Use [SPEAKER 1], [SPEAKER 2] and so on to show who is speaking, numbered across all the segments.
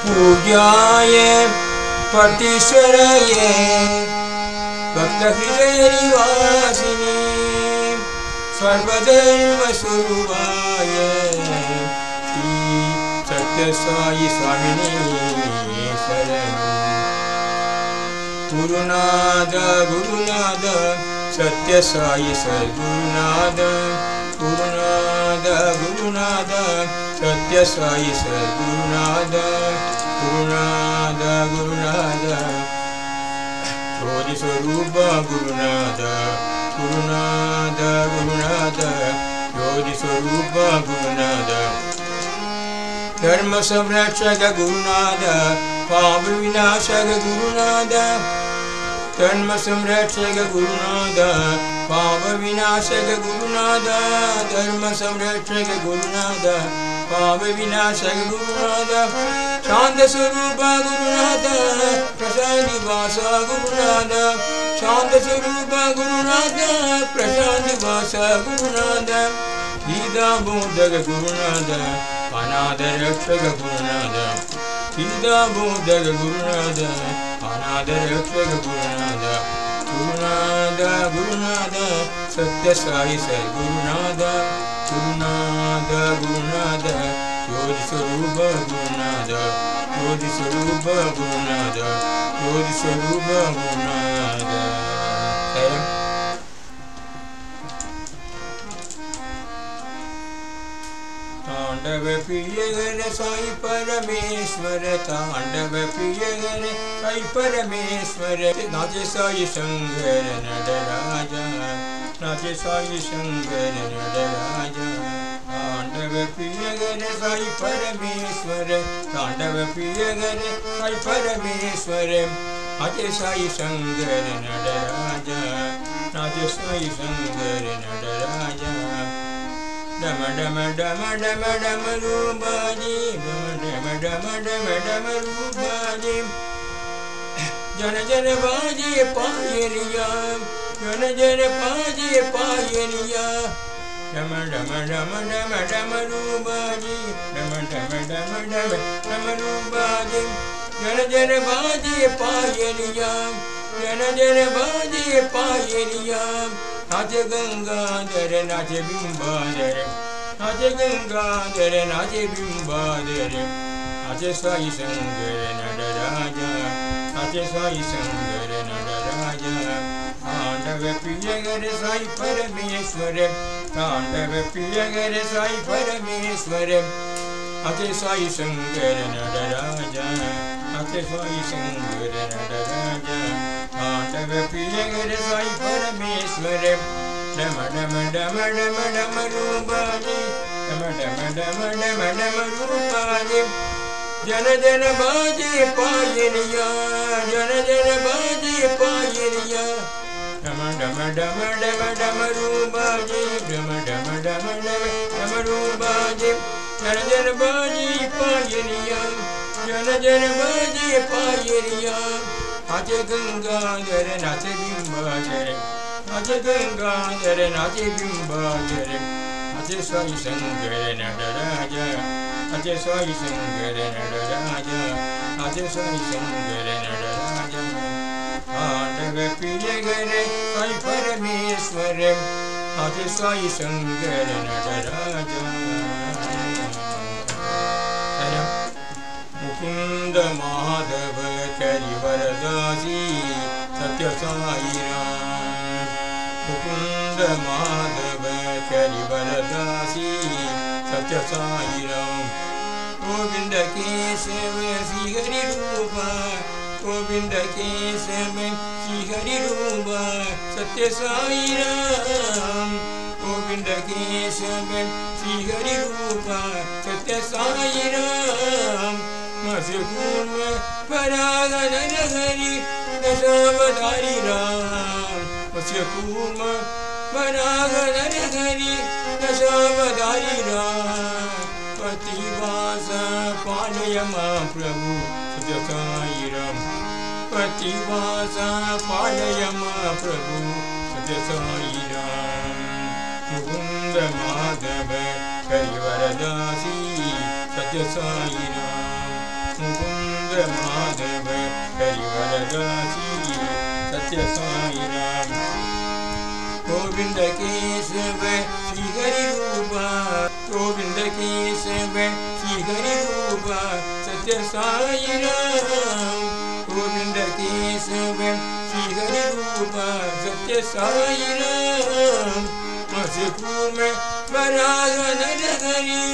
[SPEAKER 1] पूज्याय पतिश्वराय भक्तहृदयनिवासिने सर्वधर्मस्वरूपाय श्री सत्यसाई स्वामिने शरणं। गुरुनाथ गुरुनाथ सत्यसाई सद्गुरुनाथ गुरुनाथ गुरुनाथ सत्यसाई सद्गुरुनाथ गुरुनाथ गुरुनाथ ज्योति स्वरूप गुरुनाथ गुरुनाथ गुरुनाथ ज्योति स्वरूप गुरुनाथ धर्म संरक्षक गुरुनाथ पाप विनाशक गुरुनाथ धर्म संरक्षक गुरुनाथ पाप विनाशक गुरुनाथ धर्म संरक्षक गुरुनाथ पाप विनाशक गुरुनाथ शांत स्वरूप गुरुनाथ प्रशांत निवास गुरुनाथ शांत स्वरूप गुरुनाथ प्रशांत निवास गुरुनाथ गीता बोधक गुरुनाथ अनाथ रक्षक गुरुनाथ गीता बोधक गुरुनाथ अनाथ रक्षक गुरुनाथ गुरुनाथ गुरुनाथ सत्यसाई सद्गुरुनाथ गुरुनाथ गुरुनाथ ज्योति स्वरूप गुरुनाथ ज्योति स्वरूप गुरुनाथ ज्योति स्वरूप गुरुनाथ। तांडव प्रिय गर साई परमेश्वर तांडव प्रिय गर साई परमेश्वर नाचे साई शंकर नटराजा नाचे साई शंकर नटराजा तांडव प्रिय गर साई परमेश्वर तांडव प्रिय गर साई परमेश्वर नाचे साई शंकर नटराजा नाचे साई शंकर नटराजा डम डम डम डम डम रूपाजी डम डम डम डम रूपाजी जन जन बाजे पायलिया जन जन बाजे पायलिया डम डम डम डम डम रूपाजी डम डम डम डम डम रूपाजी जन जन बाजे पायलिया जन जन बाजे पायलिया नाचे गंगाधर नाचे बिंबाधर नाचे गंगाधर नाचे बिंबाधर नाचे साई शंकर नटराजा नाचे साई शंकर नटराजा तांडव प्रिय गर साई परमेश्वर तांडव प्रिय गर साई परमेश्वर नाचे साई शंकर नटराजा नाचे साई शंकर नटराजा तांडव प्रिय गर साई परमेश्वर डम डम डम डम डम रूपाजी डम डम डम डम डम रूपाजी जन जन बाजे पायलिया जन जन बाजे पायलिया डम डम डम डम डम रूपाजी डम डम डम डम डम रूपाजी जन जन बाजे पायलिया जन जन बाजे पायलिया नाचे गंगाधर नाचे बिंबाधर नाचे गंगाधर नाचे बिंबाधर नाचे साई शंकर नटराजा नाचे साई शंकर नटराजा नाचे साई शंकर नटराजा तांडव प्रिय गर साई परमेश्वर नाचे साई शंकर नटराजा। मुकुंद माधव करिवरदासी सत्य साई राम मुकुंद माधव करिवरदासी सत्य साई राम गोविंद केशव श्री हरि रूप गोविंद केशव श्री हरि रूप सत्य साई राम गोविंद केशव श्री हरि रूप सत्य साई राम मसकून परागन हरि दशावतारी राम मसकून परागन हरि दशावतारी राम पतिवास पालय मां प्रभु सत्य साई राम पतिवास पालय मां प्रभु सत्य साई राम मुकुंद माधव करिवरदासी सत्य साई राम मुकुंद माधव हरिवरदासी सत्य साई राम गोविंद केशव श्री हरि रूपा गोविंद केशव श्री हरि रूपा सत्य साई राम गोविंद केशव श्री हरि रूपा सत्य साई राम मस्कूर में वराग नरहरि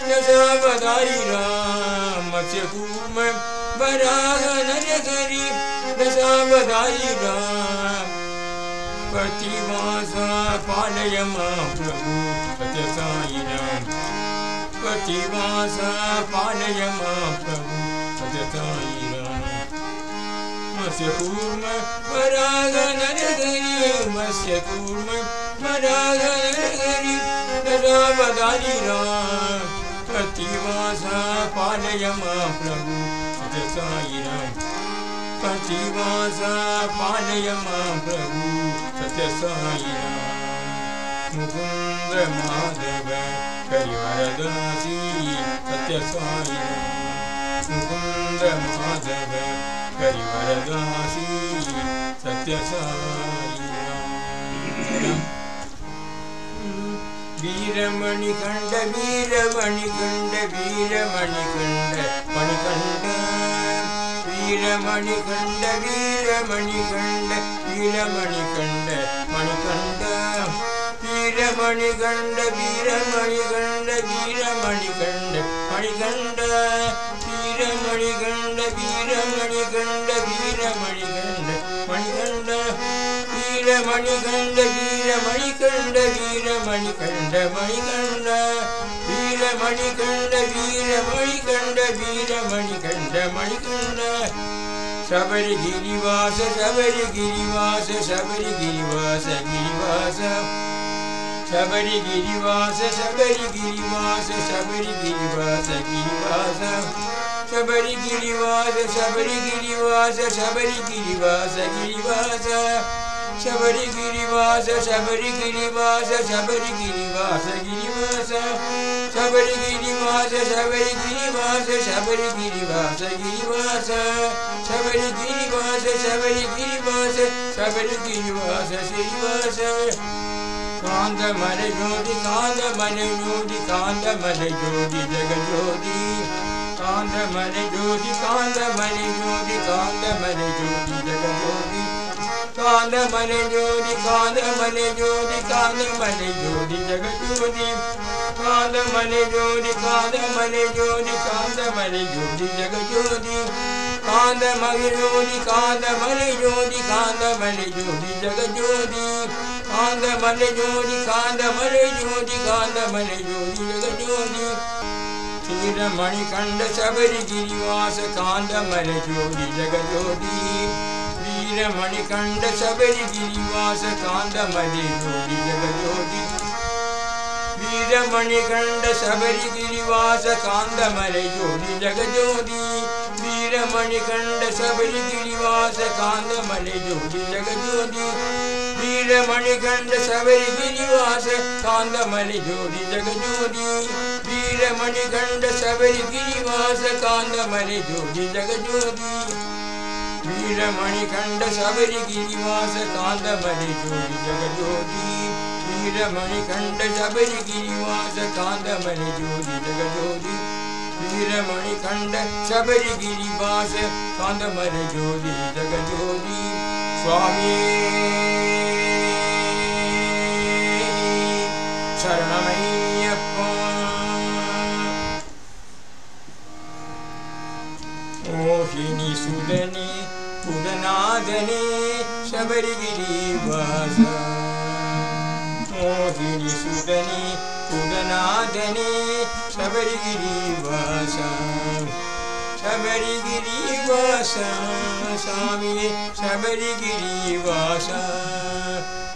[SPEAKER 1] दशावतारी राम मस्कूर में वराग नरहरि दशावतारी राम प्रतिवासा पालय मां प्रभु सत्य साई राम प्रतिवासा पालय मां प्रभु सत्य साई राम मस्कूर में वराग नरहरि मस्कूर में वराग नरहरि दशावतारी राम प्रतिवासा पालय मां प्रभु सत्य साई राम प्रतिवासा पालय मां प्रभु सत्य साई राम मुकुंद माधव हरिवरदासी सत्य साई राम मुकुंद माधव हरिवरदासी सत्य साई राम वीरमणिकंड वीरमणिकंड वीरमणिकंड मणिकंड वीरमणिकंड वीरमणिकंड वीरमणिकंड मणिकंड वीरमणिकंड वीरमणिकंड वीरमणिकंड मणिकंड वीरमणिकंड वीरमणिकंड वीरमणिकंड मणिकंड वीरमणिकंड वीरमणिकंड वीरमणिकंड मणिकंड वीरमणिकंड वीरमणिकंड वीरमणिकंड मणिकंड शबरिगिरिवास शबरिगिरिवास शबरिगिरिवास गिरिवास शबरिगिरिवास शबरिगिरिवास शबरिगिरिवास गिरिवास शबरिगिरिवास शबरिगिरिवास शबरिगिरिवास गिरिवास शबरिगिरिवास शबरिगिरिवास शबरिगिरिवास गिरिवास शबरिगिरिवास शबरिगिरिवास शबरिगिरिवास गिरिवास शबरिगिरिवास शबरिगिरिवास शबरिगिरिवास श्रीवास कांद मन ज्योति जगज्योति कांद मन ज्योति जगज्योति कांद मन ज्योति जगज्योति कांद मन ज्योति कांद मन ज्योति जगज्योति कांद मन ज्योति कांद मन ज्योति जगज्योति कांद मन ज्योति जगज्योति वीरमणिकंड शबरिगिरिवास कांद मन ज्योति जगज्योति वीरमणिकंड शबरिगिरिवास कांद मन ज्योति जगज्योति वीरमणिकंड शबरिगिरिवास कांद मन ज्योति जगज्योति वीरमणिकंड शबरिगिरिवास कांद मन ज्योति जगज्योति वीरमणिकंड शबरिगिरिवास कांद मन ज्योति जगज्योति वीरमणिकंड शबरिगिरिवास कांद मन ज्योति जगज्योति वीरमणिकंड शबरिगिरिवास कांद मन ज्योति जगज्योति वीरमणिकंड शबरिगिरिवास कांद मन ज्योति जगज्योति वीरमणिकंड शबरिगिरिवास कांद मन ज्योति जगज्योति स्वामी शरणमय्यप्पा मोहिनी सुदने पुरनादने शबरिगिरिवास मोहिनी सुदने पुरनादने शबरिगिरिवास शबरिगिरिवास स्वामी शबरिगिरिवास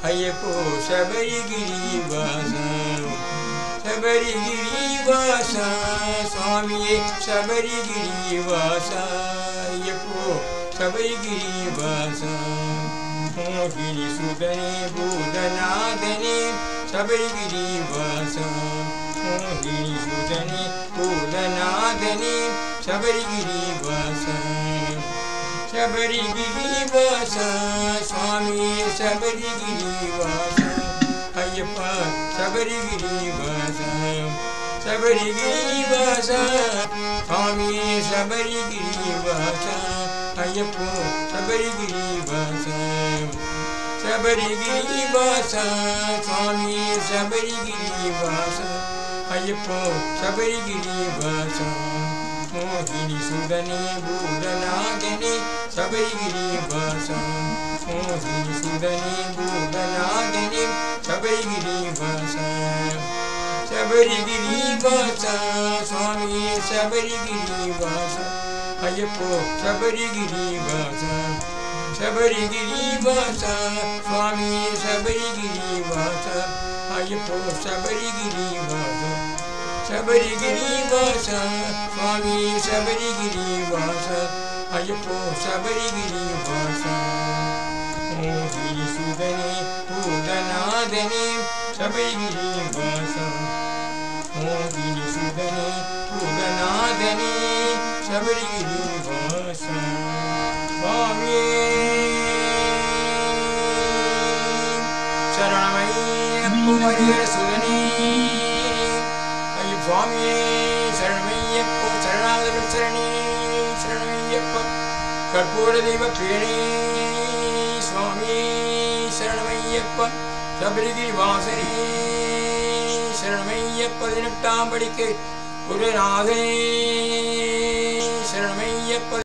[SPEAKER 1] अय्यप्पो शबरिगिरिवास शबरिगिरिवास स्वामी शबरिगिरिवास अय्यप्पो शबरिगिरिवास मोहिनी सुदने भूतनादने शबरिगिरिवास மோகினி சுதனே பூதநாதனே சபரிகிரிவாச சபரிகிரிவாச சுவாமி சபரிகிரிவாச ஐயப்பா சபரிகிரிவாச சபரிகிரிவாச சுவாமி சபரிகிரிவாச ஐயப்போ சபரிகிரிவாச சபரிகிரிவாச சுவாமி சபரிகிரிவாச ஐயப்போ சபரிகிரிவாச மோகினி சுதனே பூதநாதனே சபரிகிரிவாச மோகினி சுதனே பூதநாதனே சபரிகிரிவாச சபரிகிரிவாச சுவாமி சபரிகிரிவாச ஐயப்போ சபரிகிரிவாச சபரிகிரிவாச சுவாமி சபரிகிரிவாச ஐயப்போ சபரிகிரிவாச சபரிகிரிவாச சுவாமி சபரிகிரிவாச ஐயப்போ சபரிகிரிவாச மோகினி சுதனே பூதநாதனே சபரிகிரிவாச மோகினி சுதனே பூதநாதனே சபரிகிரிவாச சுவாமியே சரணமையப்போ ஹரிஹர சுதனே சுவாமியே சரணமையப்போ சரணாகத சரணே சரணமையப்போ கற்பூர தெய்வ பேணே சுவாமியே சரணமையப்போ சபரிகிரிவாசனே சரணமையப்போ 18ஆம் படிக்கு குருநாதனே சரணமையப்போ